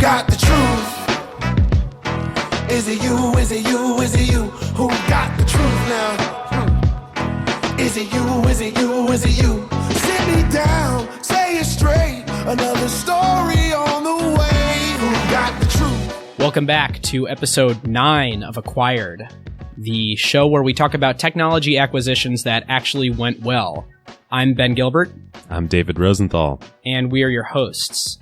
got the truth? Is it you, is it you, is it you? Who got the truth now? Is it you, is it you, is it you? Sit me down, say it straight. Another story on the way. Who got the truth? Welcome back to episode 9 of Acquired, the show where we talk about technology acquisitions that actually went well. I'm Ben Gilbert. I'm David Rosenthal. And we are your hosts.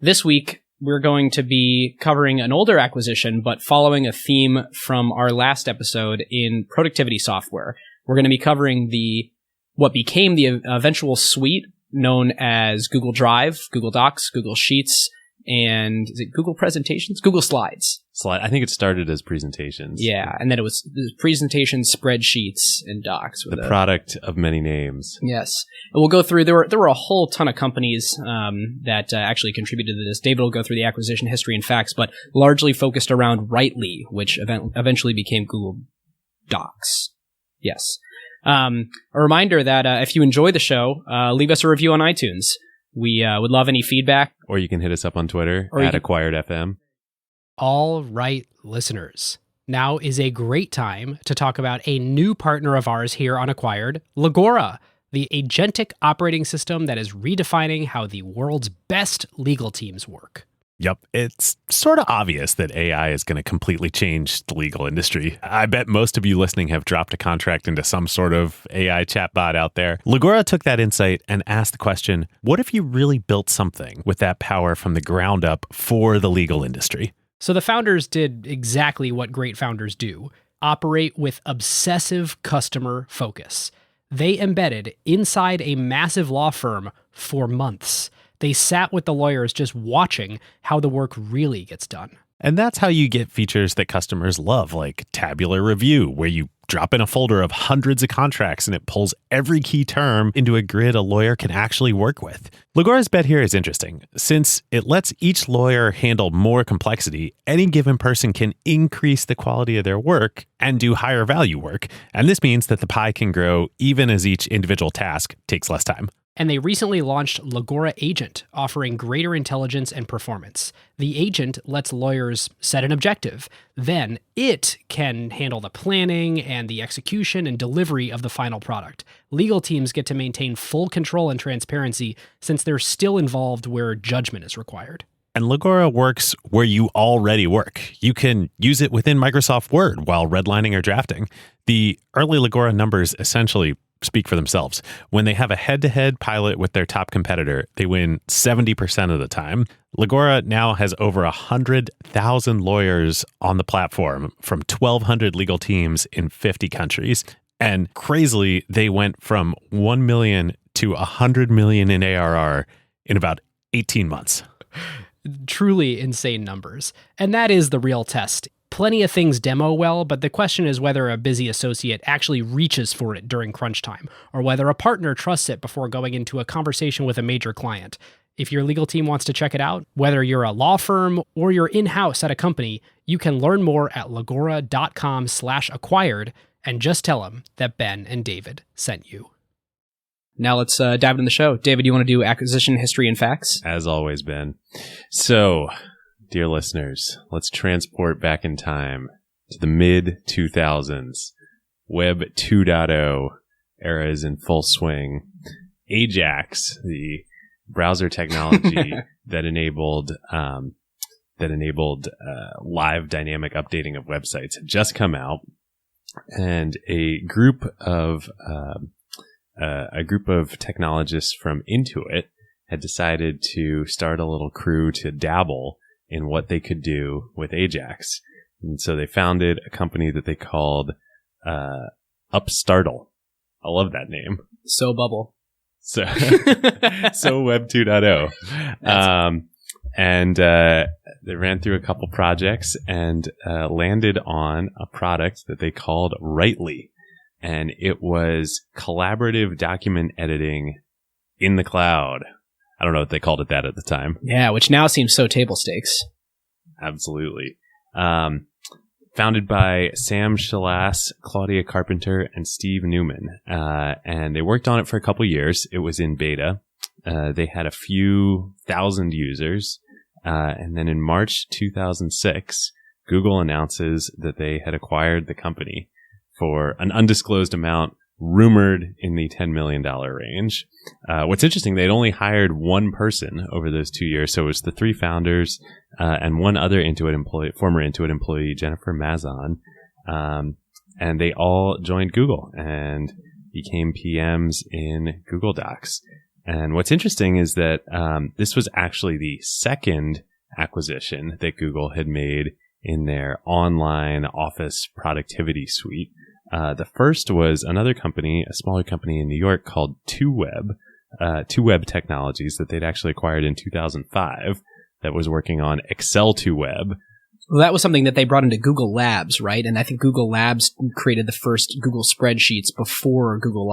This week, we're going to be covering an older acquisition, but following a theme from our last episode in productivity software. We're going to be covering what became the eventual suite known as Google Drive, Google Docs, Google Sheets, and is it Google Presentations? Google Slides. I think it started as presentations. Yeah, and then it was presentations, spreadsheets, and docs. The product of many names. Yes. And we'll go through, there were a whole ton of companies that actually contributed to this. David will go through the acquisition history and facts, but largely focused around Writely, which eventually became Google Docs. Yes. A reminder that if you enjoy the show, leave us a review on iTunes. We would love any feedback. Or you can hit us up on Twitter at AcquiredFM. All right, listeners. Now is a great time to talk about a new partner of ours here on Acquired, Legora, the agentic operating system that is redefining how the world's best legal teams work. Yep, it's sort of obvious that AI is going to completely change the legal industry. I bet most of you listening have dropped a contract into some sort of AI chatbot out there. Legora took that insight and asked the question, what if you really built something with that power from the ground up for the legal industry? So the founders did exactly what great founders do, operate with obsessive customer focus. They embedded inside a massive law firm for months. They sat with the lawyers just watching how the work really gets done. And that's how you get features that customers love, like Tabular Review, where you drop in a folder of hundreds of contracts and it pulls every key term into a grid a lawyer can actually work with. Legora's bet here is interesting. Since it lets each lawyer handle more complexity, any given person can increase the quality of their work and do higher value work. And this means that the pie can grow even as each individual task takes less time. And they recently launched Legora Agent, offering greater intelligence and performance. The agent lets lawyers set an objective. Then it can handle the planning and the execution and delivery of the final product. Legal teams get to maintain full control and transparency since they're still involved where judgment is required. And Legora works where you already work. You can use it within Microsoft Word while redlining or drafting. The early Legora numbers essentially speak for themselves. When they have a head-to-head pilot with their top competitor, they win 70% of the time. Legora now has over 100,000 lawyers on the platform from 1,200 legal teams in 50 countries. And crazily, they went from 1 million to 100 million in ARR in about 18 months. Truly insane numbers. And that is the real test. Plenty of things demo well, but the question is whether a busy associate actually reaches for it during crunch time, or whether a partner trusts it before going into a conversation with a major client. If your legal team wants to check it out, whether you're a law firm or you're in-house at a company, you can learn more at legora.com/acquired and just tell them that Ben and David sent you. Now let's dive into the show. David, you want to do acquisition history and facts? As always, Ben. So, dear listeners, let's transport back in time to the mid-2000s. Web 2.0 era is in full swing. Ajax, the browser technology that enabled live dynamic updating of websites, had just come out, and a group of technologists from Intuit had decided to start a little crew to dabble in what they could do with Ajax. And so they founded a company that they called Upstartle. I love that name. So bubble. So Web 2.0. And they ran through a couple projects and landed on a product that they called Writely. And it was collaborative document editing in the cloud. I don't know if they called it that at the time. Yeah, which now seems so table stakes. Absolutely. Founded by Sam Schillace, Claudia Carpenter, and Steve Newman. And they worked on it for a couple years. It was in beta. They had a few thousand users. And then in March 2006, Google announces that they had acquired the company for an undisclosed amount, rumored in the $10 million range. What's interesting, they'd only hired one person over those 2 years. So it was the three founders and one other former Intuit employee, Jennifer Mazan. And they all joined Google and became PMs in Google Docs. And what's interesting is that this was actually the second acquisition that Google had made in their online office productivity suite. The first was another company, a smaller company in New York called 2Web Technologies that they'd actually acquired in 2005 that was working on Excel 2Web. Well, that was something that they brought into Google Labs, right? And I think Google Labs created the first Google spreadsheets before Google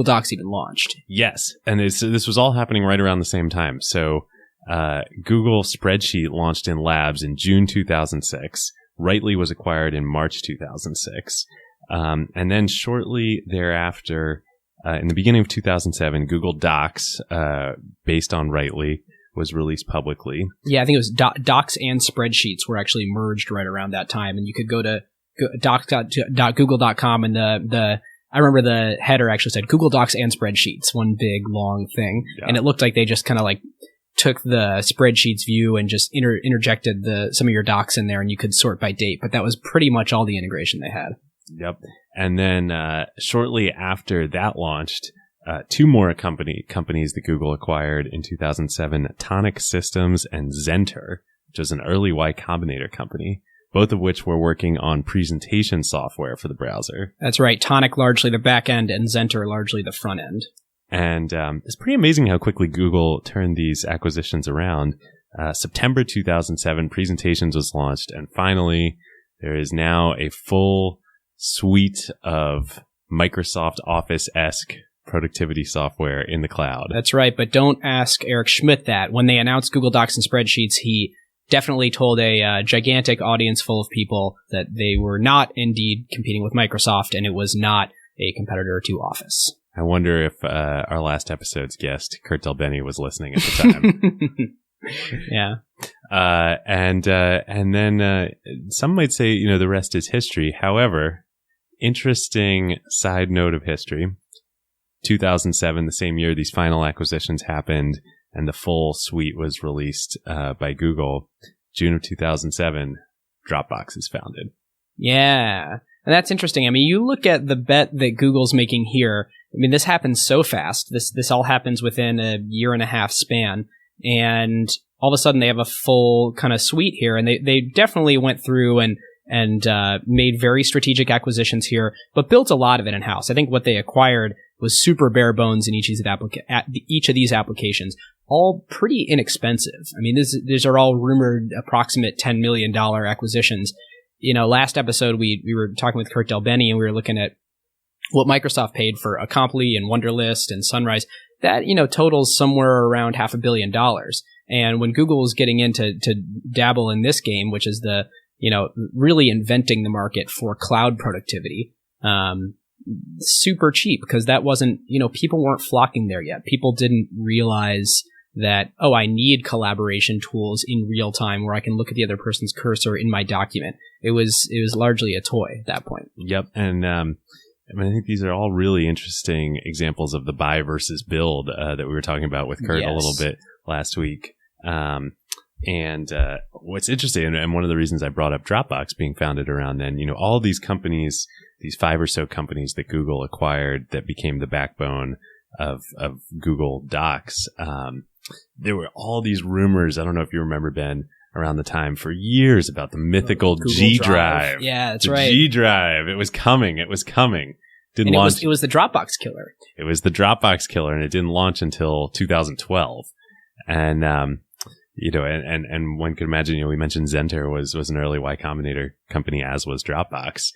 Docs even launched. Yes. And this was all happening right around the same time. So Google Spreadsheet launched in Labs in June 2006. Rightly was acquired in March 2006. And then shortly thereafter, in the beginning of 2007, Google Docs, based on Rightly, was released publicly. Yeah, I think it was Docs and Spreadsheets were actually merged right around that time. And you could go to docs.google.com and I remember the header actually said Google Docs and Spreadsheets, one big long thing. Yeah. And it looked like they just kind of like took the Spreadsheets view and just interjected some of your docs in there and you could sort by date. But that was pretty much all the integration they had. Yep. And then shortly after that launched, two more companies that Google acquired in 2007, Tonic Systems and Zenter, which was an early Y Combinator company, both of which were working on presentation software for the browser. That's right. Tonic largely the back end and Zenter largely the front end. And it's pretty amazing how quickly Google turned these acquisitions around. September 2007, Presentations was launched, and finally, there is now a full suite of Microsoft Office-esque productivity software in the cloud. That's right, but don't ask Eric Schmidt that. When they announced Google Docs and Spreadsheets, he definitely told a gigantic audience full of people that they were not indeed competing with Microsoft, and it was not a competitor to Office. I wonder if our last episode's guest, Kurt Delbenny, was listening at the time. Yeah. And then some might say, the rest is history. However, interesting side note of history. 2007, the same year these final acquisitions happened and the full suite was released by Google. June of 2007, Dropbox is founded. Yeah. And that's interesting. I mean, you look at the bet that Google's making here. I mean, this happens so fast. This all happens within a year and a half span. And all of a sudden they have a full kind of suite here. And they definitely went through and made very strategic acquisitions here, but built a lot of it in-house. I think what they acquired was super bare bones in each of these applications, all pretty inexpensive. I mean, these are all rumored approximate $10 million acquisitions. Last episode we were talking with Kurt Delbenny and we were looking at what Microsoft paid for Acompli and Wunderlist and Sunrise. That, totals somewhere around $500 million. And when Google is getting into to dabble in this game, which is the really inventing the market for cloud productivity, super cheap because that wasn't, people weren't flocking there yet. People didn't realize that, I need collaboration tools in real time where I can look at the other person's cursor in my document. It was largely a toy at that point. Yep. And, I think these are all really interesting examples of the buy versus build that we were talking about with Kurt a little bit last week. And what's interesting, and one of the reasons I brought up Dropbox being founded around then, all these companies, these 5 or so companies that Google acquired that became the backbone of Google Docs, there were all these rumors, I don't know if you remember, Ben, around the time for years about the mythical G Drive. Yeah, that's the right. G Drive. It was coming. Didn't launch. It was the Dropbox killer. It was the Dropbox killer, and it didn't launch until 2012. And, and one could imagine, we mentioned Zenter was an early Y Combinator company, as was Dropbox.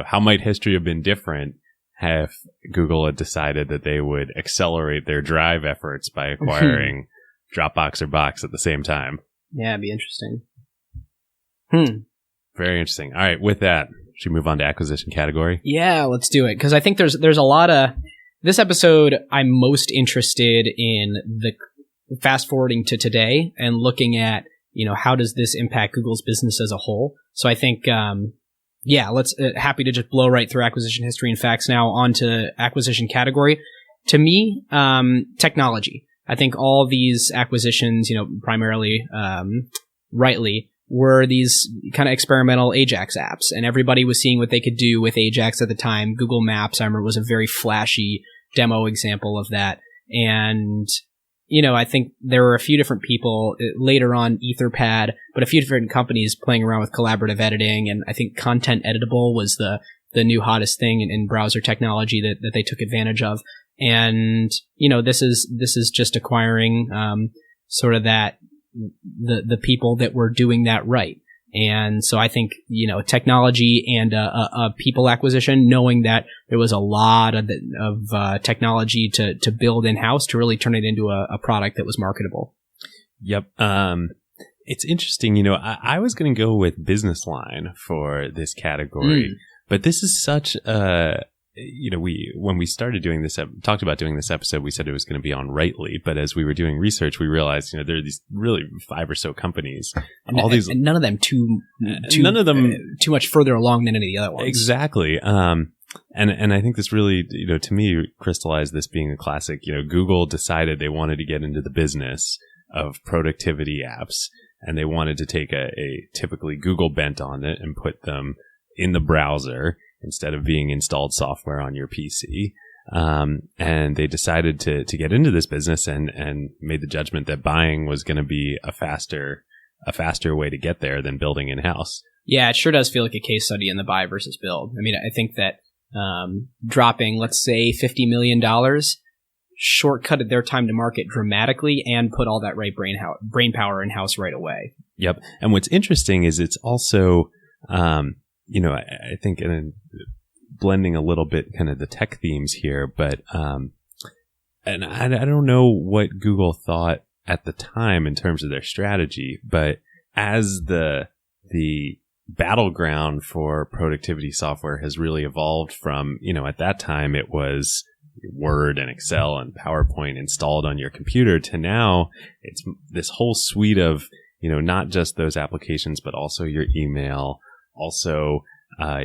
How might history have been different if Google had decided that they would accelerate their Drive efforts by acquiring Dropbox or Box at the same time? Yeah, it'd be interesting. Very interesting. All right, with that, should we move on to acquisition category? Yeah, let's do it. Because I think there's a lot of... This episode, I'm most interested in the fast forwarding to today and looking at, how does this impact Google's business as a whole? So I think, let's happy to just blow right through acquisition history and facts now onto acquisition category. To me, technology. I think all these acquisitions, primarily, rightly, were these kind of experimental Ajax apps, and everybody was seeing what they could do with Ajax at the time. Google Maps, I remember, was a very flashy demo example of that. And, I think there were a few different people later on, Etherpad, but a few different companies playing around with collaborative editing. And I think Content Editable was the new hottest thing in browser technology that they took advantage of. And, this is just acquiring, sort of that, the people that were doing that right. And so I think, technology and a people acquisition, knowing that there was a lot of technology to build in-house to really turn it into a product that was marketable. Yep. It's interesting. I was going to go with business line for this category, but this is such a... when we started doing this, talked about doing this episode, we said it was going to be on Rightly, but as we were doing research, we realized, there are these really 5 or so companies, and none of them too much further along than any of the other ones. Exactly. And I think this really, to me, crystallized this being a classic. Google decided they wanted to get into the business of productivity apps, and they wanted to take a typically Google bent on it and put them in the browser instead of being installed software on your PC. And they decided to get into this business and made the judgment that buying was going to be a faster way to get there than building in-house. Yeah, it sure does feel like a case study in the buy versus build. I mean, I think that dropping, let's say, $50 million shortcutted their time to market dramatically and put all that right brain power in-house right away. Yep. And what's interesting is it's also... I think in blending a little bit kind of the tech themes here, but, and I don't know what Google thought at the time in terms of their strategy, but as the battleground for productivity software has really evolved from, at that time it was Word and Excel and PowerPoint installed on your computer to now it's this whole suite of, not just those applications, but also your email, also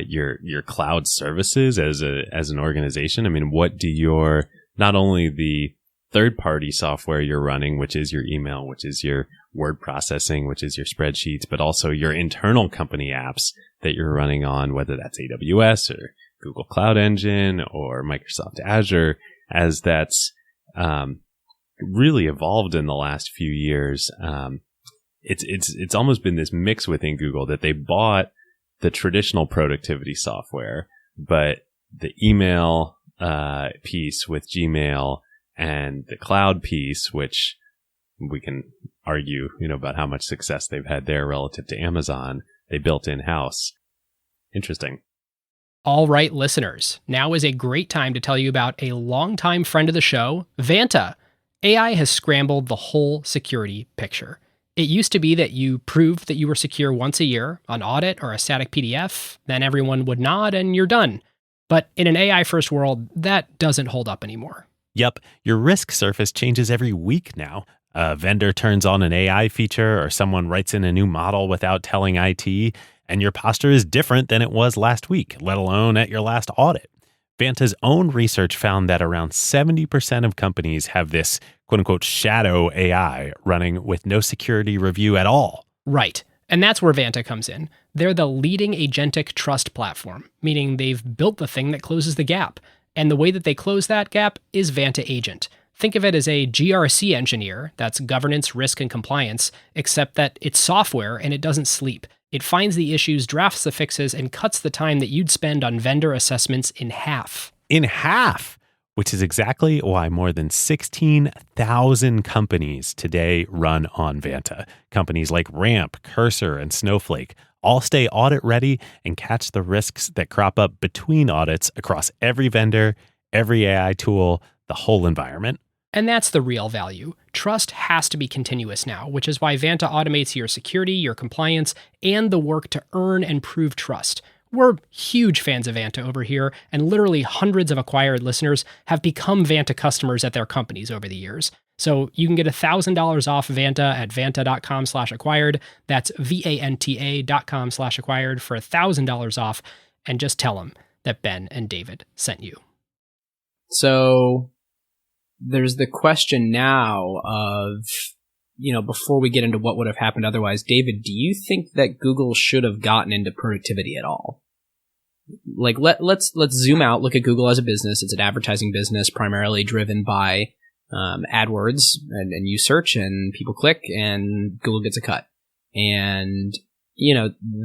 your cloud services as an organization. I mean, what do your, not only the third-party software you're running, which is your email, which is your word processing, which is your spreadsheets, but also your internal company apps that you're running on, whether that's AWS or Google Cloud Engine or Microsoft Azure, as that's really evolved in the last few years. It's almost been this mix within Google that they bought the traditional productivity software, but the email piece with Gmail and the cloud piece, which we can argue, about how much success they've had there relative to Amazon, they built in-house. Interesting. All right, listeners, now is a great time to tell you about a longtime friend of the show, Vanta. AI has scrambled the whole security picture. It used to be that you proved that you were secure once a year, an audit or a static PDF, then everyone would nod and you're done. But in an AI-first world, that doesn't hold up anymore. Yep, your risk surface changes every week now. A vendor turns on an AI feature or someone writes in a new model without telling IT, and your posture is different than it was last week, let alone at your last audit. Vanta's own research found that around 70% of companies have this quote-unquote shadow AI running with no security review at all. Right. And that's where Vanta comes in. They're the leading agentic trust platform, meaning they've built the thing that closes the gap. And the way that they close that gap is Vanta Agent. Think of it as a GRC engineer, that's governance, risk, and compliance, except that it's software and it doesn't sleep. It finds the issues, drafts the fixes, and cuts the time that you'd spend on vendor assessments in half. In half! Which is exactly why more than 16,000 companies today run on Vanta. Companies like Ramp, Cursor, and Snowflake all stay audit ready and catch the risks that crop up between audits across every vendor, every AI tool, the whole environment. And that's the real value. Trust has to be continuous now, which is why Vanta automates your security, your compliance, and the work to earn and prove trust. We're huge fans of Vanta over here, and literally hundreds of acquired listeners have become Vanta customers at their companies over the years. So you can get $1,000 off Vanta at vanta.com/acquired. That's VANTA.com/acquired for $1,000 off. And just tell them that Ben and David sent you. So there's the question now of, before we get into what would have happened otherwise, David, do you think that Google should have gotten into productivity at all? Like, let's zoom out, look at Google as a business. It's an advertising business primarily driven by AdWords, and you search and people click and Google gets a cut. And,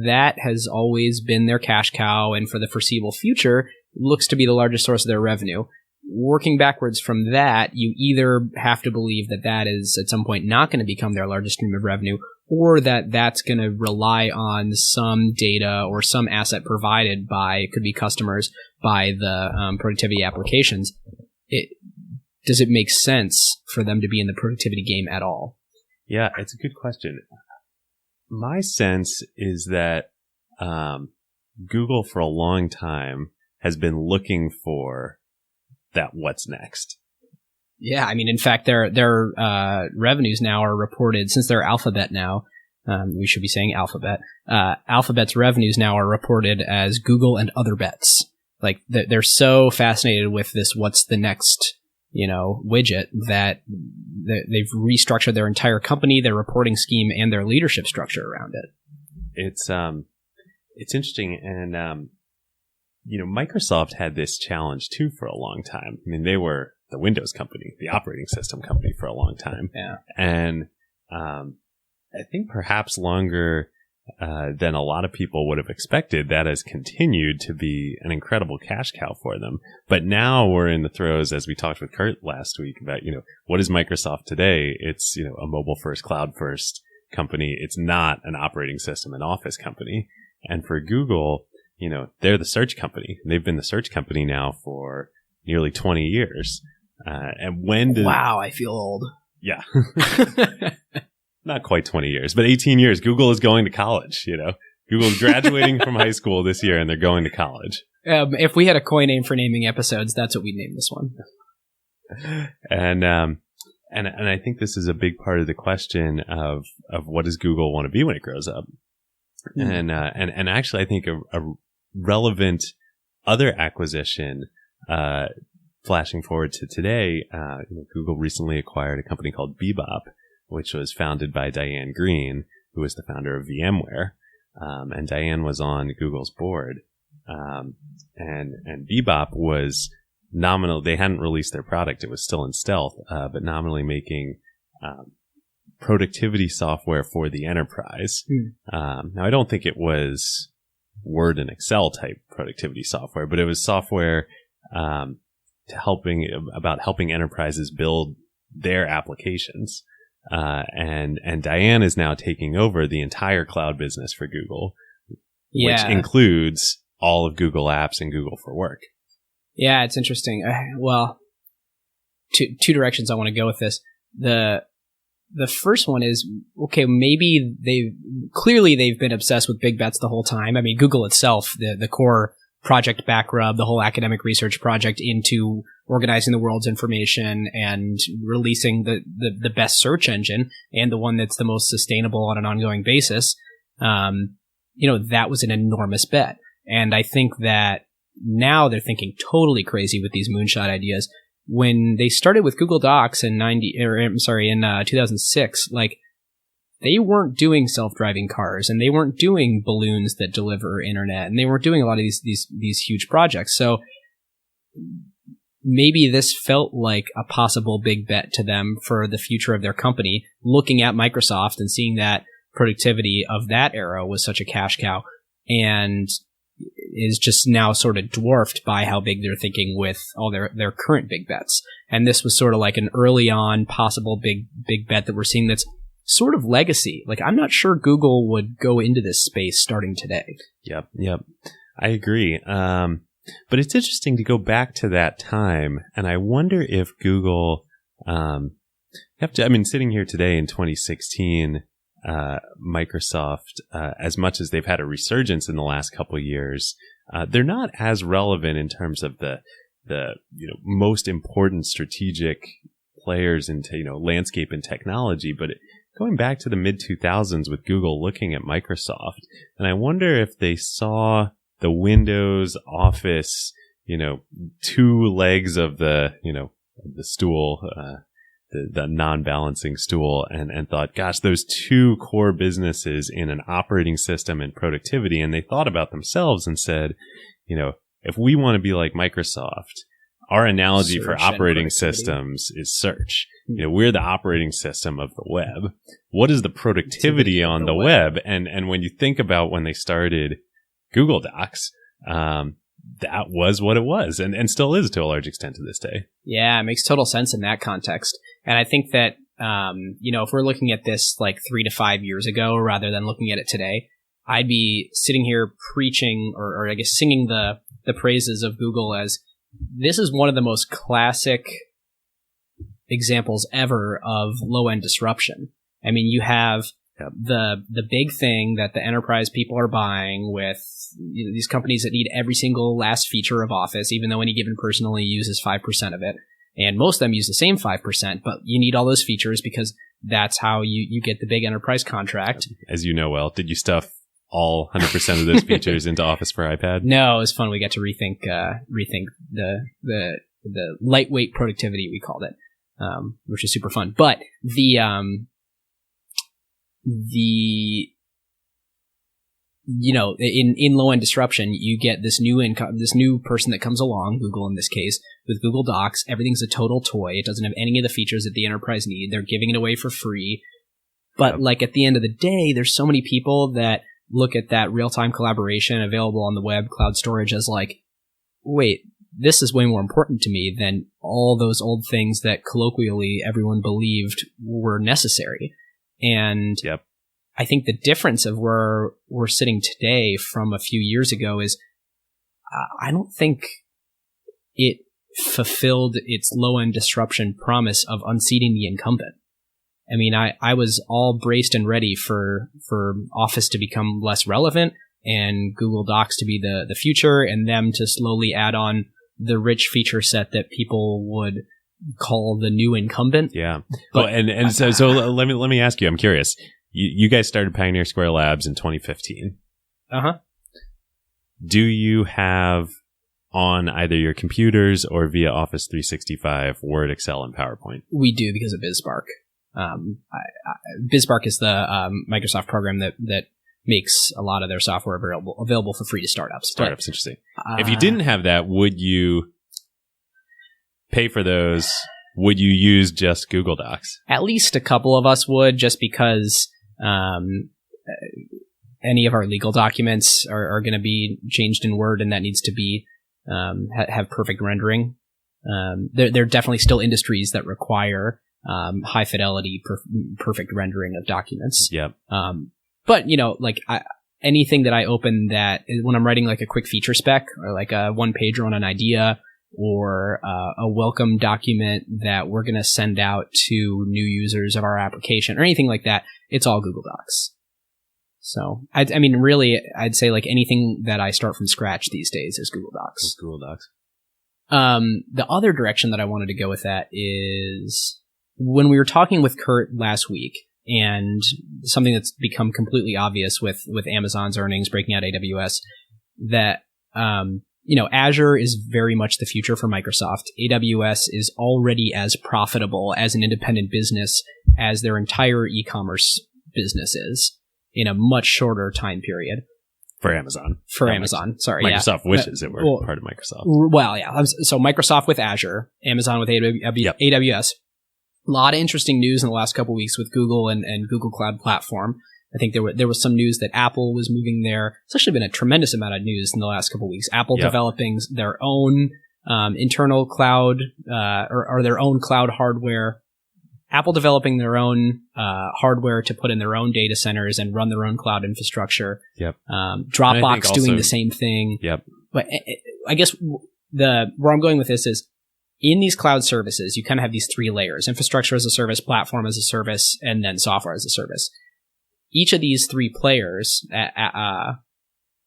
that has always been their cash cow, and for the foreseeable future, looks to be the largest source of their revenue. Working backwards from that, you either have to believe that that is at some point not going to become their largest stream of revenue, or that that's going to rely on some data or some asset provided by, it could be customers, by the productivity applications. Does it make sense for them to be in the productivity game at all? Yeah, it's a good question. My sense is that Google for a long time has been looking for that what's next. Yeah, I mean, in fact, their revenues now are reported, since they're Alphabet now, we should be saying Alphabet. Alphabet's revenues now are reported as Google and other bets. Like, they're so fascinated with this what's the next, widget, that they've restructured their entire company, their reporting scheme, and their leadership structure around it. It's interesting, and Microsoft had this challenge too for a long time. I mean, they were the Windows company, the operating system company for a long time. Yeah. And I think perhaps longer than a lot of people would have expected, that has continued to be an incredible cash cow for them. But now we're in the throes, as we talked with Kurt last week about, what is Microsoft today? It's, a mobile first, cloud first company. It's not an operating system, an office company. And for Google, they're the search company. They've been the search company now for nearly 20 years. And when did... Wow, I feel old. Yeah. Not quite 20 years, but 18 years. Google is going to college, Google's graduating from high school this year, and they're going to college. If we had a coin name for naming episodes, that's what we'd name this one. And I think this is a big part of the question of what does Google want to be when it grows up? Mm. And actually, I think a relevant other acquisition, flashing forward to today, Google recently acquired a company called Bebop, which was founded by Diane Greene, who was the founder of VMware. And Diane was on Google's board. And Bebop was nominal. They hadn't released their product. It was still in stealth, but nominally making, productivity software for the enterprise. Now, I don't think it was Word and Excel type productivity software, but it was software, helping enterprises build their applications. And Diane is now taking over the entire cloud business for Google, which includes all of Google Apps and Google for Work. Yeah, it's interesting. Well, two directions I want to go with this. The first one is, okay, maybe they've been obsessed with big bets the whole time. I mean, Google itself, the core Project Backrub, the whole academic research project into organizing the world's information and releasing the best search engine and the one that's the most sustainable on an ongoing basis. That was an enormous bet. And I think that now they're thinking totally crazy with these moonshot ideas. When they started with Google Docs in 2006, like, they weren't doing self-driving cars, and they weren't doing balloons that deliver internet, and they weren't doing a lot of these huge projects. So maybe this felt like a possible big bet to them for the future of their company, looking at Microsoft and seeing that productivity of that era was such a cash cow, and is just now sort of dwarfed by how big they're thinking with all their current big bets. And this was sort of like an early on possible big bet that we're seeing that's sort of legacy. Like, I'm not sure Google would go into this space starting today. Yep. I agree. But it's interesting to go back to that time, and I wonder if Google, sitting here today in 2016, Microsoft, as much as they've had a resurgence in the last couple of years, they're not as relevant in terms of the most important strategic players in landscape and technology, but going back to the mid 2000s with Google looking at Microsoft, and I wonder if they saw the Windows Office, two legs of the stool, the non-balancing stool, and thought, gosh, those two core businesses in an operating system and productivity, and they thought about themselves and said, if we want to be like Microsoft, our analogy for operating systems is search. We're the operating system of the web. What is the productivity on the web? And when you think about when they started Google Docs, that was what it was and still is to a large extent to this day. Yeah, it makes total sense in that context. And I think that, if we're looking at this like 3 to 5 years ago rather than looking at it today, I'd be sitting here preaching or I guess singing the praises of Google as this is one of the most classic examples ever of low-end disruption. I mean, you have the big thing that the enterprise people are buying with these companies that need every single last feature of Office, even though any given person only uses 5% of it. And most of them use the same 5%, but you need all those features because that's how you get the big enterprise contract. As you know well, did you stuff all 100% of those features into Office for iPad? No, it was fun. We got to rethink the lightweight productivity, we called it, which is super fun. But in low-end disruption, you get this new person that comes along, Google in this case, with Google Docs. Everything's a total toy. It doesn't have any of the features that the enterprise need. They're giving it away for free. But like at the end of the day, there's so many people that look at that real-time collaboration available on the web, cloud storage as like, wait, this is way more important to me than all those old things that colloquially everyone believed were necessary. And I think the difference of where we're sitting today from a few years ago is I don't think it fulfilled its low-end disruption promise of unseating the incumbent. I mean, I was all braced and ready for Office to become less relevant and Google Docs to be the future and them to slowly add on the rich feature set that people would call the new incumbent. Yeah. But, well, so let me ask you, I'm curious. You guys started Pioneer Square Labs in 2015. Uh-huh. Do you have on either your computers or via Office 365 Word, Excel, and PowerPoint? We do because of BizSpark. BizSpark is the Microsoft program that makes a lot of their software available for free to startups. Interesting. If you didn't have that, would you pay for those? Would you use just Google Docs? At least a couple of us would, just because any of our legal documents are going to be changed in Word, and that needs to be have perfect rendering. There are definitely still industries that require high fidelity, perfect rendering of documents. Yep. But anything that I open that when I'm writing like a quick feature spec or like a one pager on an idea or a welcome document that we're going to send out to new users of our application or anything like that, it's all Google Docs. So, I mean, really, I'd say like anything that I start from scratch these days is Google Docs. It's Google Docs. The other direction that I wanted to go with that is when we were talking with Kurt last week, and something that's become completely obvious with Amazon's earnings breaking out AWS, that Azure is very much the future for Microsoft. AWS is already as profitable as an independent business as their entire e-commerce business is in a much shorter time period. For Amazon. Sorry. Microsoft wishes it were part of Microsoft. Well, yeah. So Microsoft with Azure, Amazon with AWS. A lot of interesting news in the last couple of weeks with Google and Google Cloud Platform. I think there was some news that Apple was moving there. It's actually been a tremendous amount of news in the last couple of weeks. Apple developing their own internal cloud or their own cloud hardware. Apple developing their own hardware to put in their own data centers and run their own cloud infrastructure. Yep. Dropbox doing the same thing. Yep. But I guess where I'm going with this is, in these cloud services, you kind of have these three layers: infrastructure as a service, platform as a service, and then software as a service. Each of these three players,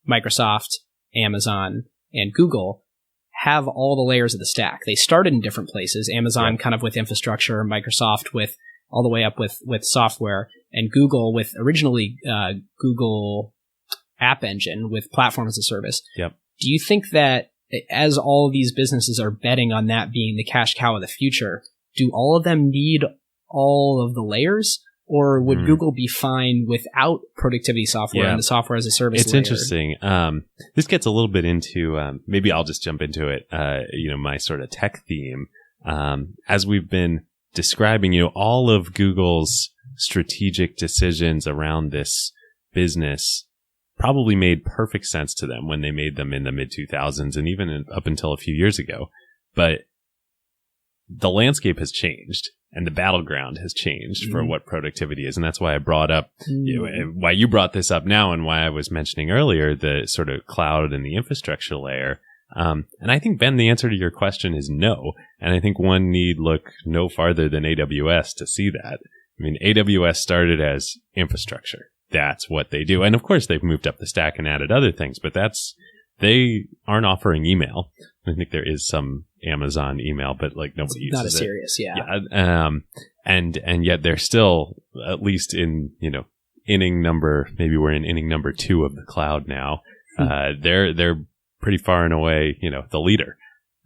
Microsoft, Amazon, and Google, have all the layers of the stack. They started in different places. Amazon kind of with infrastructure, Microsoft with all the way up with software, and Google with originally Google App Engine with platform as a service. Yep. Do you think that as all of these businesses are betting on that being the cash cow of the future, do all of them need all of the layers? Or would Google be fine without productivity software and the software as a service It's layer? interesting. This gets a little bit into, maybe I'll just jump into it, my sort of tech theme. As we've been describing, all of Google's strategic decisions around this business probably made perfect sense to them when they made them in the mid-2000s and even up until a few years ago. But the landscape has changed. And the battleground has changed for what productivity is. And that's why I brought up, why you brought this up now and why I was mentioning earlier the sort of cloud and the infrastructure layer. And I think, Ben, the answer to your question is no. And I think one need look no farther than AWS to see that. I mean, AWS started as infrastructure. That's what they do. And of course, they've moved up the stack and added other things, but they aren't offering email. I think there is some Amazon email, but like nobody uses it. Not as serious, And yet they're still, at least in, inning number, maybe we're in inning number 2 of the cloud now. They're pretty far and away, the leader.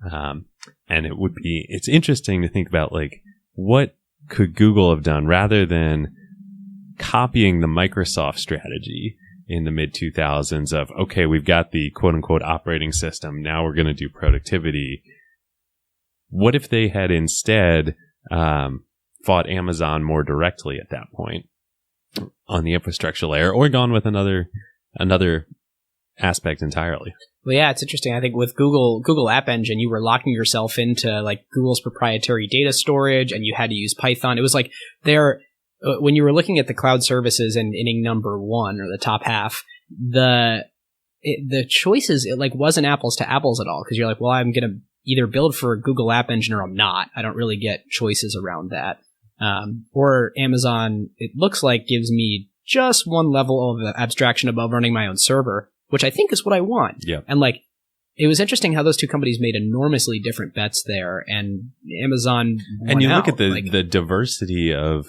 And it's interesting to think about, like, what could Google have done rather than copying the Microsoft strategy in the mid-2000s of, okay, we've got the quote-unquote operating system, now we're going to do productivity. What if they had instead fought Amazon more directly at that point on the infrastructure layer, or gone with another aspect entirely? Well, yeah, it's interesting. I think with Google App Engine, you were locking yourself into like Google's proprietary data storage, and you had to use Python. It was like when you were looking at the cloud services in inning number 1 or the top half, the choices, it like wasn't apples to apples at all, because you're like, well, I'm going to either build for Google App Engine or I'm not. I don't really get choices around that. Or Amazon, it looks like, gives me just one level of abstraction above running my own server, which I think is what I want. Yeah. And like, it was interesting how those two companies made enormously different bets there, and Amazon won And you out. look at the diversity of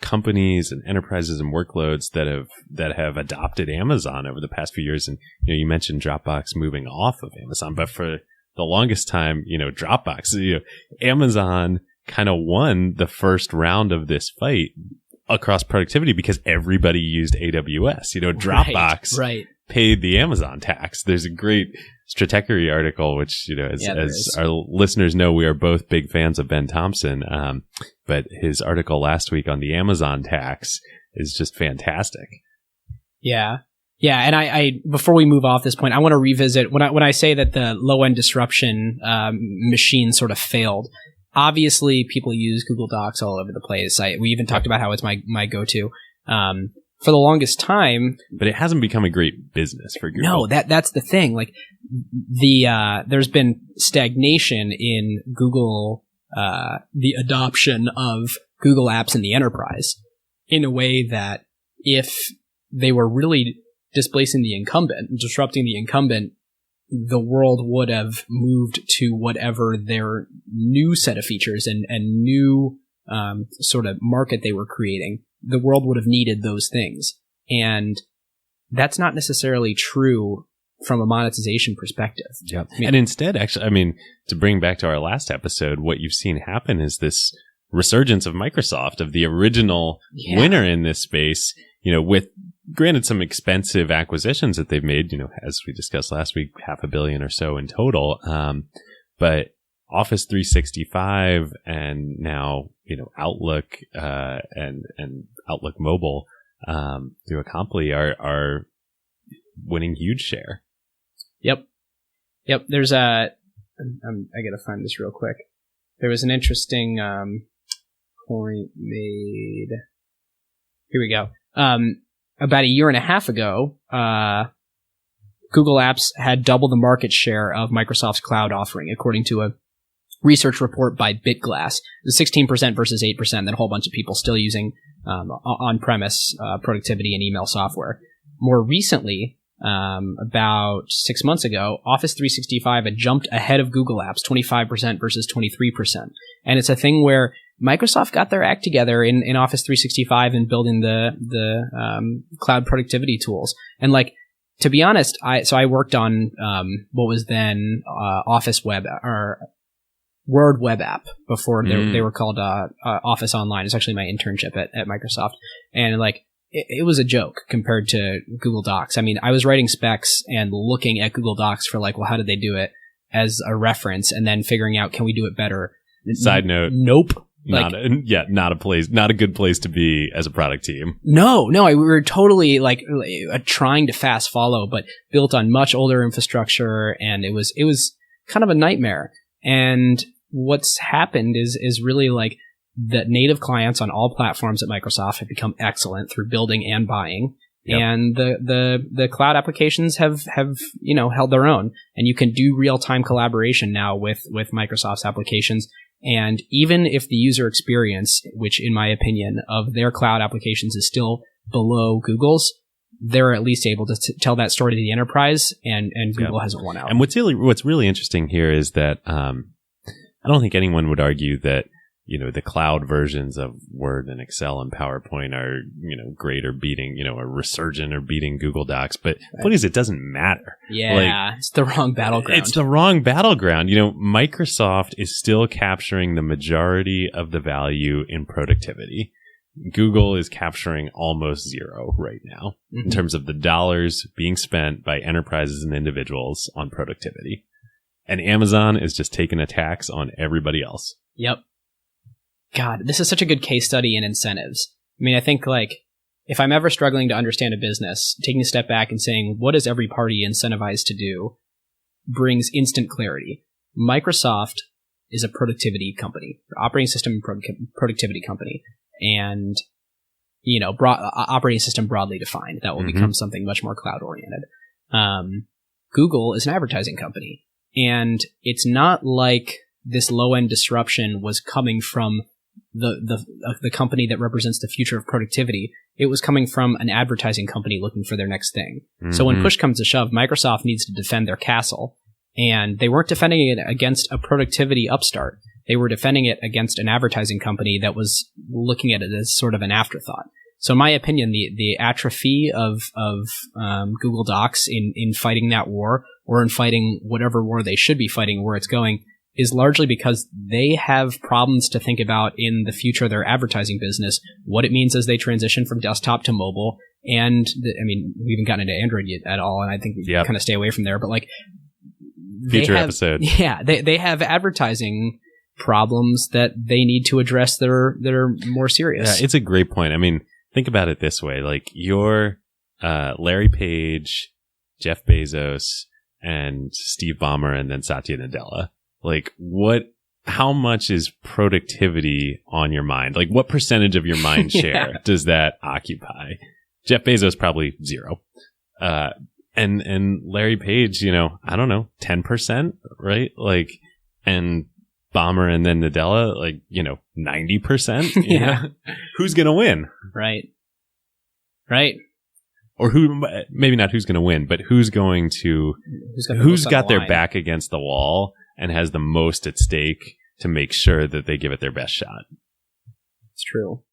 companies and enterprises and workloads that have adopted Amazon over the past few years. And you mentioned Dropbox moving off of Amazon, but for the longest time, Dropbox, Amazon kind of won the first round of this fight across productivity because everybody used AWS. Dropbox paid the Amazon tax. There's a great Stratechery article, which, as our listeners know, we are both big fans of Ben Thompson. But his article last week on the Amazon tax is just fantastic. Yeah. Yeah. And I before we move off this point, I want to revisit when I say that the low end disruption machine sort of failed. Obviously, people use Google Docs all over the place. We even talked about how it's my go-to. For the longest time. But it hasn't become a great business for Google. No, that's the thing. Like there's been stagnation in Google, the adoption of Google apps in the enterprise, in a way that if they were really displacing the incumbent, disrupting the incumbent, the world would have moved to whatever their new set of features and new sort of market they were creating. The world would have needed those things. And that's not necessarily true from a monetization perspective. Yep. And instead, actually, to bring back to our last episode, what you've seen happen is this resurgence of Microsoft, of the original winner in this space, with granted some expensive acquisitions that they've made, as we discussed last week, $500 million or so in total. But Office 365 and now, Outlook, and Outlook Mobile, through Acompli are winning huge share. Yep. There's I gotta find this real quick. There was an interesting, point made. Here we go. About a year and a half ago, Google Apps had double the market share of Microsoft's cloud offering, according to a research report by BitGlass. It was 16% versus 8%, then a whole bunch of people still using on-premise productivity and email software. More recently, about 6 months ago, Office 365 had jumped ahead of Google Apps, 25% versus 23%. And it's a thing where Microsoft got their act together in Office 365 and building the cloud productivity tools. And like, to be honest, I worked on what was then Office Web or Word Web App before they were called Office Online. It's actually my internship at Microsoft, and like it was a joke compared to Google Docs. I mean, I was writing specs and looking at Google Docs for like, well, how did they do it as a reference, and then figuring out, can we do it better? Side note, nope. Not a good place to be as a product team. No, we were totally like trying to fast follow, but built on much older infrastructure, and it was kind of a nightmare. And what's happened is really like the native clients on all platforms at Microsoft have become excellent through building and buying. Yep. And the cloud applications have held their own, and you can do real-time collaboration now with Microsoft's applications. And even if the user experience, which in my opinion of their cloud applications is still below Google's, they're at least able to tell that story to the enterprise, and Google hasn't won out. And what's really interesting here is that I don't think anyone would argue that the cloud versions of Word and Excel and PowerPoint are great or beating or resurgent or beating Google Docs. But what is it? Doesn't matter. Yeah, it's the wrong battleground. It's the wrong battleground. Microsoft is still capturing the majority of the value in productivity. Google is capturing almost zero right now in terms of the dollars being spent by enterprises and individuals on productivity. And Amazon is just taking a tax on everybody else. Yep. God, this is such a good case study in incentives. I mean, I think like if I'm ever struggling to understand a business, taking a step back and saying, what is every party incentivized to do, brings instant clarity. Microsoft is a productivity company, operating system productivity company, and operating system broadly defined. That will become something much more cloud oriented. Google is an advertising company, and it's not like this low end disruption was coming from the company that represents the future of productivity. It was coming from an advertising company looking for their next thing. So when push comes to shove, Microsoft needs to defend their castle, and they weren't defending it against a productivity upstart. They were defending it against an advertising company that was looking at it as sort of an afterthought. So in my opinion, the atrophy of Google Docs in fighting that war, or in fighting whatever war they should be fighting, where it's going, is largely because they have problems to think about in the future of their advertising business, what it means as they transition from desktop to mobile. And we haven't gotten into Android yet at all, and I think we kind of stay away from there. But like, future episode. Yeah, they have advertising problems that they need to address that are more serious. Yeah, it's a great point. I mean, think about it this way. Like, you're Larry Page, Jeff Bezos, and Steve Ballmer, and then Satya Nadella. Like, how much is productivity on your mind? Like, what percentage of your mind share does that occupy? Jeff Bezos, probably 0. And Larry Page, I don't know, 10%, right? Like, and Ballmer and then Nadella, like, 90%. Yeah. Who's going to win? Right. Or maybe not who's going to win, but who's got their back against the wall and has the most at stake to make sure that they give it their best shot. It's true.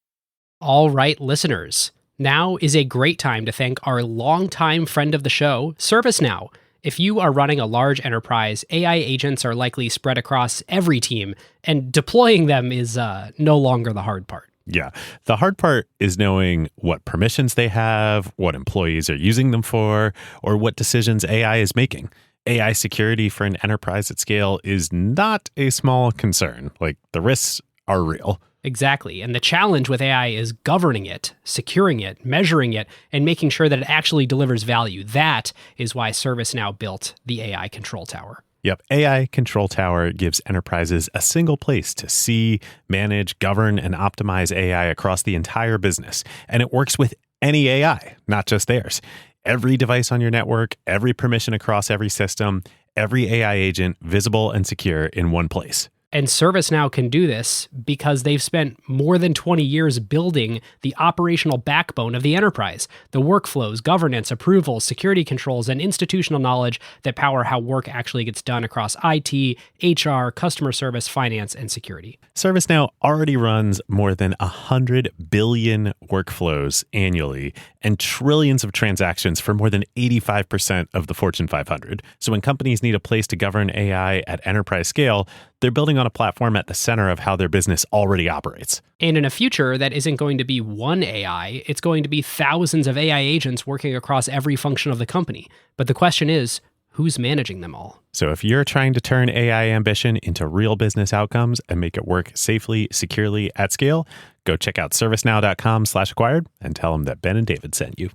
All right, listeners. Now is a great time to thank our longtime friend of the show, ServiceNow. If you are running a large enterprise, AI agents are likely spread across every team, and deploying them is no longer the hard part. Yeah. The hard part is knowing what permissions they have, what employees are using them for, or what decisions AI is making. AI security for an enterprise at scale is not a small concern. Like, the risks are real. Exactly. And the challenge with AI is governing it, securing it, measuring it, and making sure that it actually delivers value. That is why ServiceNow built the AI Control Tower. Yep. AI Control Tower gives enterprises a single place to see, manage, govern, and optimize AI across the entire business. And it works with any AI, not just theirs. Every device on your network, every permission across every system, every AI agent visible and secure in one place. And ServiceNow can do this because they've spent more than 20 years building the operational backbone of the enterprise, the workflows, governance, approvals, security controls, and institutional knowledge that power how work actually gets done across IT, HR, customer service, finance, and security. ServiceNow already runs more than 100 billion workflows annually and trillions of transactions for more than 85% of the Fortune 500. So when companies need a place to govern AI at enterprise scale, they're building on a platform at the center of how their business already operates. And in a future that isn't going to be one AI, it's going to be thousands of AI agents working across every function of the company. But the question is, who's managing them all? So if you're trying to turn AI ambition into real business outcomes and make it work safely, securely, at scale, go check out servicenow.com/acquired and tell them that Ben and David sent you.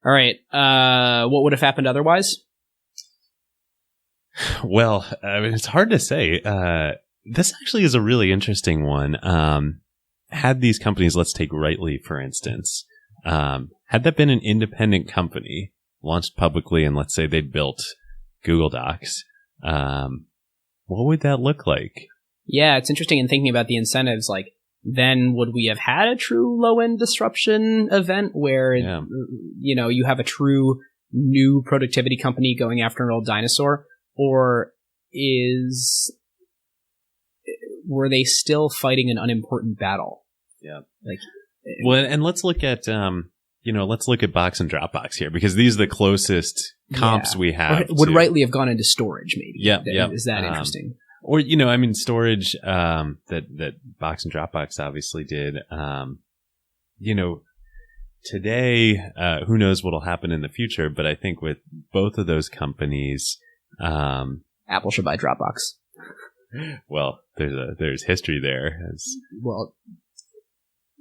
All right. What would have happened otherwise? Well, I mean, it's hard to say. This actually is a really interesting one. Had these companies, let's take Rightly, for instance, had that been an independent company launched publicly and let's say they built Google Docs, what would that look like? Yeah, it's interesting in thinking about the incentives. Like, then would we have had a true low-end disruption event where, you have a true new productivity company going after an old dinosaur? Or were they still fighting an unimportant battle? Yeah. Well, and let's look at, let's look at Box and Dropbox here, because these are the closest comps we have. Would Rightly have gone into storage, maybe? Yeah. Is that interesting? Or, storage, that Box and Dropbox obviously did, today, who knows what'll happen in the future, but I think with both of those companies, Apple should buy Dropbox. Well, there's history there. Well,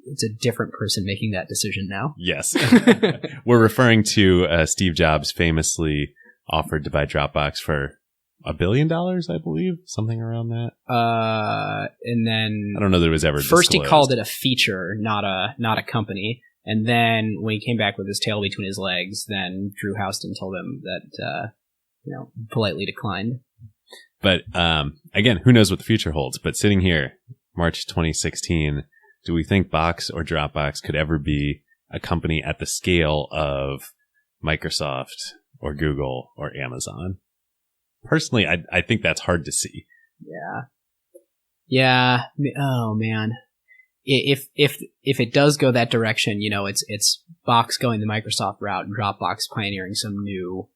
it's a different person making that decision now. Yes. We're referring to Steve Jobs famously offered to buy Dropbox for $1 billion, I believe, something around that. And then I don't know that it was ever first disclosed. He called it a feature, not a company. And then when he came back with his tail between his legs, then Drew Houston told him that politely declined. But again, who knows what the future holds? But sitting here, March 2016, do we think Box or Dropbox could ever be a company at the scale of Microsoft or Google or Amazon? Personally, I think that's hard to see. Yeah. Oh man. If it does go that direction, it's Box going the Microsoft route and Dropbox pioneering some new.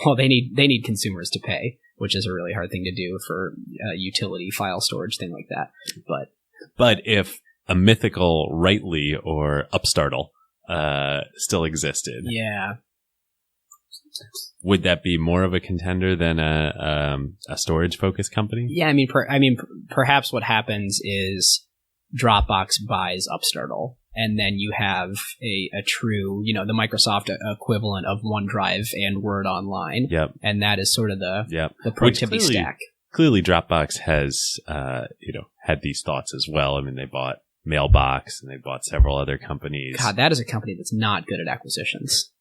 Well, they need consumers to pay, which is a really hard thing to do for utility file storage thing like that. But if a mythical Rightly or Upstartle still existed, would that be more of a contender than a storage focused company? Yeah, perhaps what happens is Dropbox buys Upstartle. And then you have a true, the Microsoft equivalent of OneDrive and Word Online. Yep. And that is sort of the productivity stack. Clearly, Dropbox has, had these thoughts as well. I mean, they bought Mailbox and they bought several other companies. God, that is a company that's not good at acquisitions.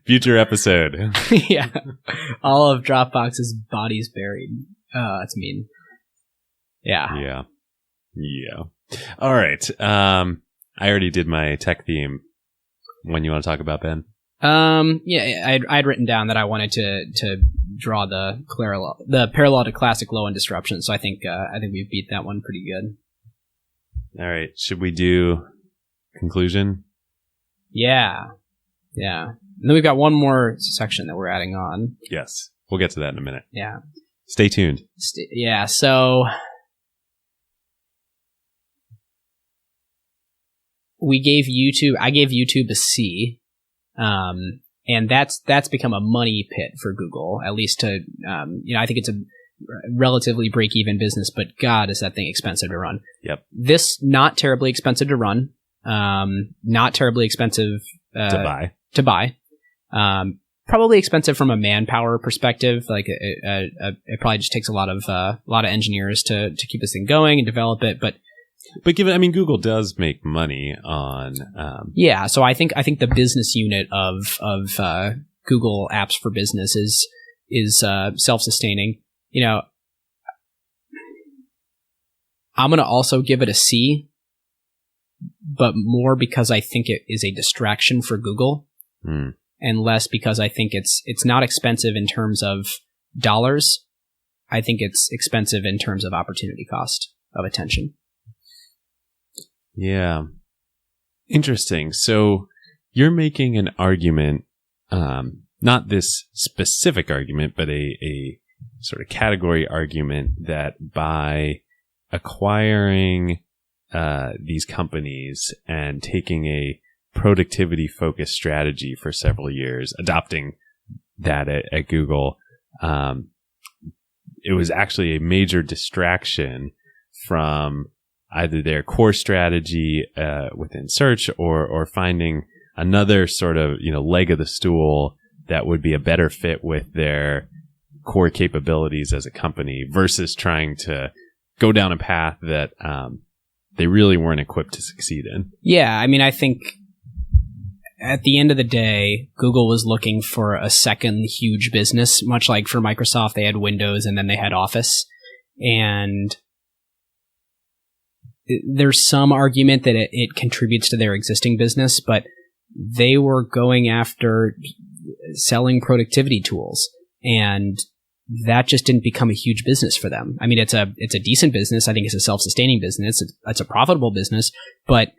Future episode. Yeah. All of Dropbox's body's buried. That's mean. Yeah. Yeah. All right. I already did my tech theme. When you want to talk about, Ben? I'd written down that I wanted to draw the parallel to classic low-end disruption. So I think we beat that one pretty good. All right. Should we do conclusion? Yeah. And then we've got one more section that we're adding on. Yes. We'll get to that in a minute. Yeah. Stay tuned. So I gave YouTube a C, and that's become a money pit for Google, at least to, I think it's a relatively break-even business, but God, is that thing expensive to run. Yep. This, not terribly expensive to run, not terribly expensive to buy. Probably expensive from a manpower perspective. Like it probably just takes a lot of engineers to keep this thing going and develop it, but Google does make money on. So I think the business unit of Google Apps for Business is self-sustaining. You know, I'm going to also give it a C, but more because I think it is a distraction for Google, and less because I think it's not expensive in terms of dollars. I think it's expensive in terms of opportunity cost of attention. Yeah. Interesting. So you're making an argument, not this specific argument, but a sort of category argument that by acquiring these companies and taking a productivity focused strategy for several years, adopting that at Google, it was actually a major distraction from either their core strategy within search or finding another sort of, leg of the stool that would be a better fit with their core capabilities as a company versus trying to go down a path that they really weren't equipped to succeed in. Yeah, I mean, I think at the end of the day, Google was looking for a second huge business, much like for Microsoft, they had Windows and then they had Office. And there's some argument that it contributes to their existing business, but they were going after selling productivity tools, and that just didn't become a huge business for them. I mean, it's a decent business. I think it's a self-sustaining business. It's a profitable business, but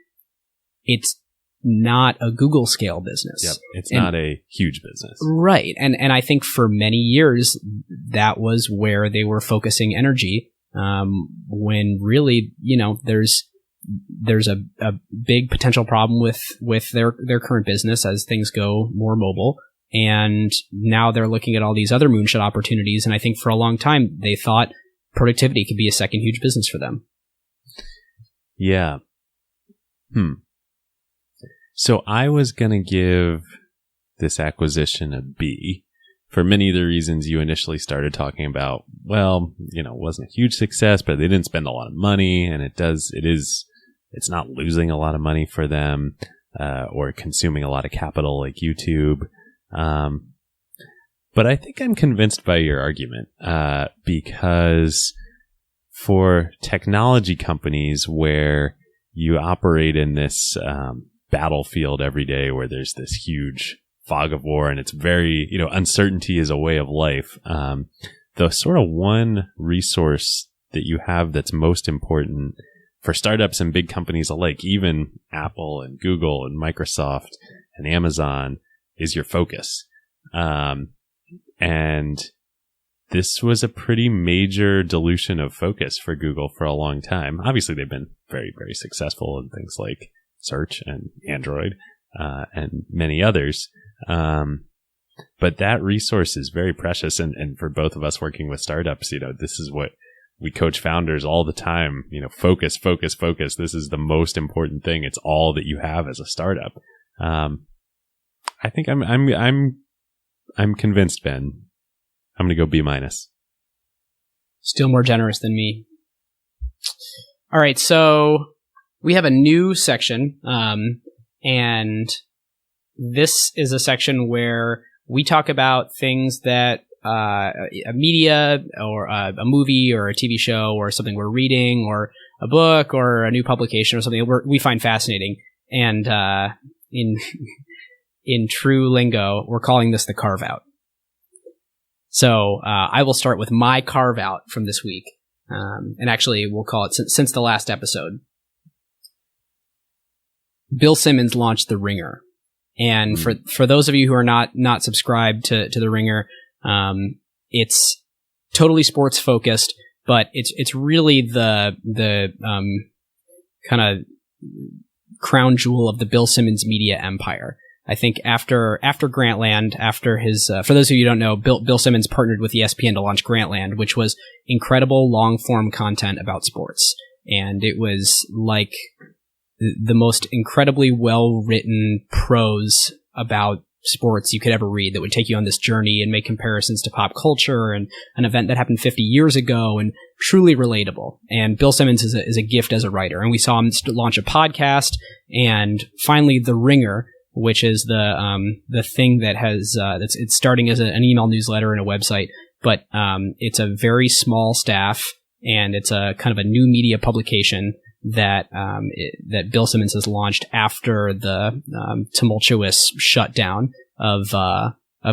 it's not a Google scale business. Yep. It's not a huge business. Right. And I think for many years, that was where they were focusing energy. When really, there's a big potential problem with their current business as things go more mobile. And now they're looking at all these other moonshot opportunities. And I think for a long time, they thought productivity could be a second huge business for them. Yeah. So I was going to give this acquisition a B for many of the reasons you initially started talking about. Well, it wasn't a huge success, but they didn't spend a lot of money, and it's not losing a lot of money for them, or consuming a lot of capital like YouTube. But I think I'm convinced by your argument, because for technology companies where you operate in this, battlefield every day where there's this huge fog of war and it's very, uncertainty is a way of life. The sort of one resource that you have that's most important for startups and big companies alike, even Apple and Google and Microsoft and Amazon, is your focus. And this was a pretty major dilution of focus for Google for a long time. Obviously, they've been very, very successful in things like search and Android, and many others. But that resource is very precious. And for both of us working with startups, this is what we coach founders all the time, focus, focus, focus. This is the most important thing. It's all that you have as a startup. I think I'm convinced, Ben. I'm going to go B-. Still more generous than me. All right. So we have a new section, and this is a section where we talk about things that a media or a movie or a TV show or something we're reading or a book or a new publication or something we find fascinating. And in true lingo, we're calling this the Carve Out. So I will start with my Carve Out from this week, and actually we'll call it since the last episode. Bill Simmons launched The Ringer. And for those of you who are not subscribed to The Ringer, it's totally sports focused, but it's really the kind of crown jewel of the Bill Simmons media empire. I think after Grantland, after his, for those of you who don't know, Bill Simmons partnered with ESPN to launch Grantland, which was incredible long form content about sports. And it was like the most incredibly well-written prose about sports you could ever read that would take you on this journey and make comparisons to pop culture and an event that happened 50 years ago and truly relatable. And Bill Simmons is a gift as a writer. And we saw him launch a podcast, and finally The Ringer, which is the thing that has it's starting as an email newsletter and a website, but it's a very small staff, and it's a kind of a new media publication that that Bill Simmons has launched after the tumultuous shutdown of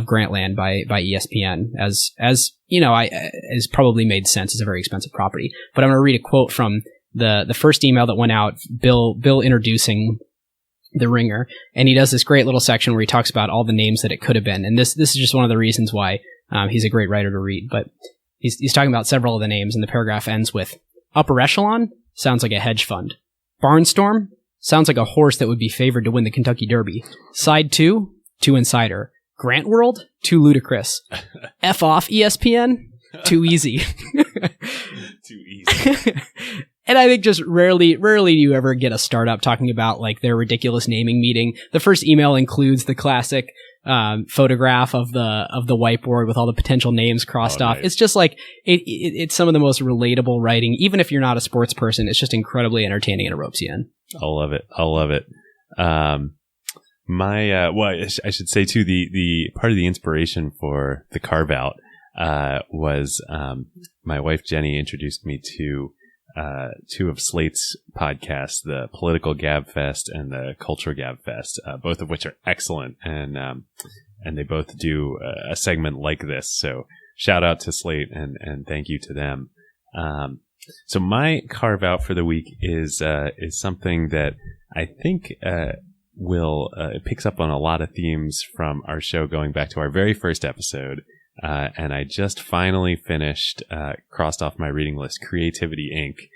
Grantland by ESPN, as you know, has probably made sense. It's a very expensive property. But I'm going to read a quote from the first email that went out, Bill introducing The Ringer, and he does this great little section where he talks about all the names that it could have been. And this is just one of the reasons why he's a great writer to read. But he's talking about several of the names, and the paragraph ends with Upper Echelon. Sounds like a hedge fund. Barnstorm sounds like a horse that would be favored to win the Kentucky Derby. Side 2, too insider. Grant World, too ludicrous. F off ESPN, too easy. Too easy. And I think just rarely do you ever get a startup talking about like their ridiculous naming meeting. The first email includes the classic photograph of the whiteboard with all the potential names crossed off. Nice. It's just like it's some of the most relatable writing. Even if you're not a sports person, it's just incredibly entertaining and it ropes you in. I love it. I should say too, the part of the inspiration for the Carve Out was my wife Jenny introduced me to two of Slate's podcasts, the Political Gab Fest and the Culture Gab Fest, both of which are excellent, and they both do a segment like this. So shout out to Slate and thank you to them. So my Carve Out for the week is something that I think it picks up on a lot of themes from our show going back to our very first episode. And I just finally finished, crossed off my reading list, Creativity Inc.,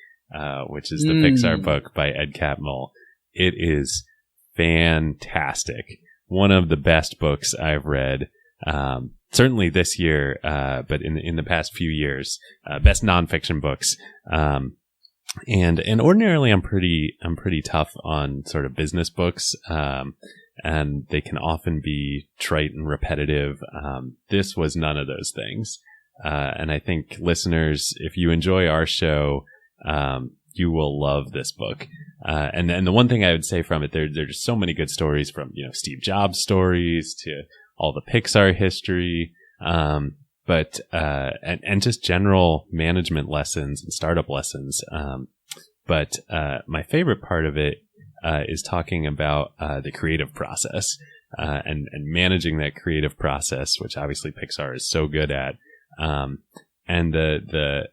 which is the Pixar book by Ed Catmull. It is fantastic. One of the best books I've read, certainly this year, but in the past few years, best nonfiction books. And ordinarily I'm pretty tough on sort of business books. And they can often be trite and repetitive. This was none of those things. And I think listeners, if you enjoy our show, you will love this book. And the one thing I would say from it, there's so many good stories, from, Steve Jobs stories to all the Pixar history. But just general management lessons and startup lessons. But my favorite part of it is talking about the creative process and managing that creative process, which obviously Pixar is so good at. And the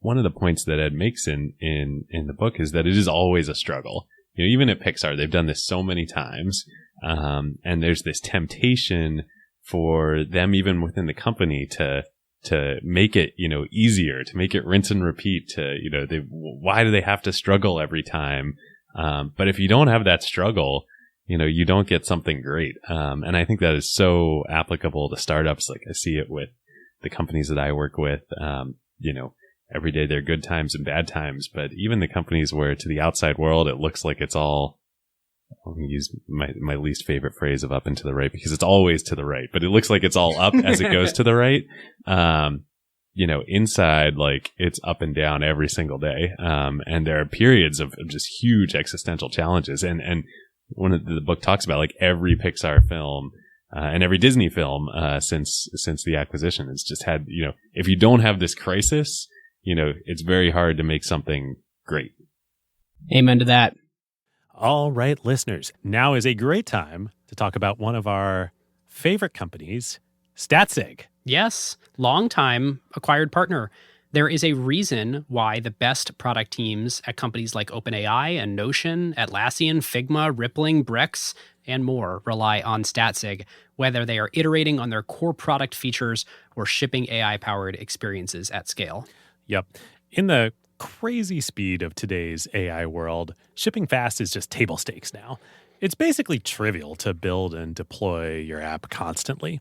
one of the points that Ed makes in the book is that it is always a struggle. Even at Pixar, they've done this so many times, and there's this temptation for them, even within the company, to make it, easier, to make it rinse and repeat. Why do they have to struggle every time? But if you don't have that struggle, you don't get something great. And I think that is so applicable to startups. Like I see it with the companies that I work with. Every day there are good times and bad times, but even the companies where to the outside world, it looks like it's all, I'm going to use my least favorite phrase of up and to the right, because it's always to the right, but it looks like it's all up as it goes to the right. Inside, like, it's up and down every single day. And there are periods of just huge existential challenges. And one of the book talks about, like, every Pixar film, and every Disney film, since the acquisition has just had, if you don't have this crisis, it's very hard to make something great. Amen to that. All right, listeners, now is a great time to talk about one of our favorite companies, Statsig. Yes, long-time acquired partner. There is a reason why the best product teams at companies like OpenAI and Notion, Atlassian, Figma, Rippling, Brex, and more rely on Statsig, whether they are iterating on their core product features or shipping AI-powered experiences at scale. Yep. In the crazy speed of today's AI world, shipping fast is just table stakes now. It's basically trivial to build and deploy your app constantly.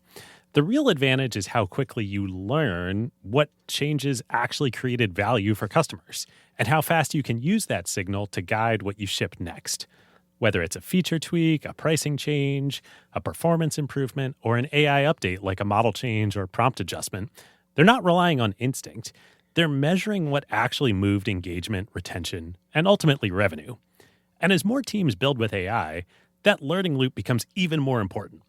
The real advantage is how quickly you learn what changes actually created value for customers, and how fast you can use that signal to guide what you ship next. Whether it's a feature tweak, a pricing change, a performance improvement, or an AI update like a model change or prompt adjustment, they're not relying on instinct. They're measuring what actually moved engagement, retention, and ultimately revenue. And as more teams build with AI, that learning loop becomes even more important.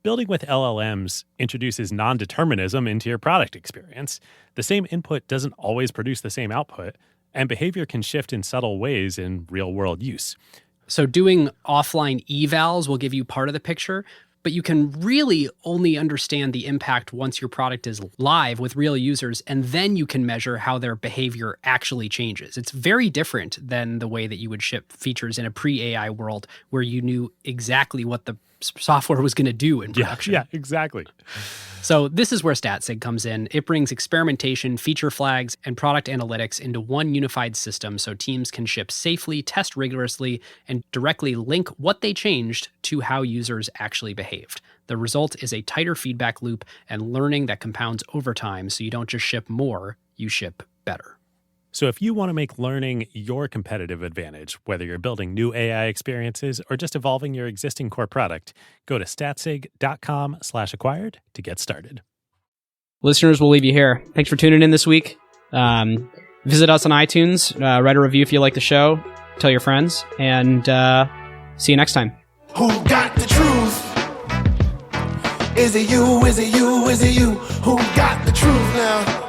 Building with LLMs introduces non-determinism into your product experience. The same input doesn't always produce the same output, and behavior can shift in subtle ways in real-world use. So doing offline evals will give you part of the picture, but you can really only understand the impact once your product is live with real users, and then you can measure how their behavior actually changes. It's very different than the way that you would ship features in a pre-AI world where you knew exactly what the software was going to do in production. Yeah, exactly. So this is where StatSig comes in. It brings experimentation, feature flags, and product analytics into one unified system so teams can ship safely, test rigorously, and directly link what they changed to how users actually behaved. The result is a tighter feedback loop and learning that compounds over time, so you don't just ship more, you ship better. So if you want to make learning your competitive advantage, whether you're building new AI experiences or just evolving your existing core product, go to statsig.com/acquired to get started. Listeners, we'll leave you here. Thanks for tuning in this week. Visit us on iTunes, write a review if you like the show, tell your friends, and see you next time. Who got the truth? Is it you? Is it you? Is it you? Who got the truth now?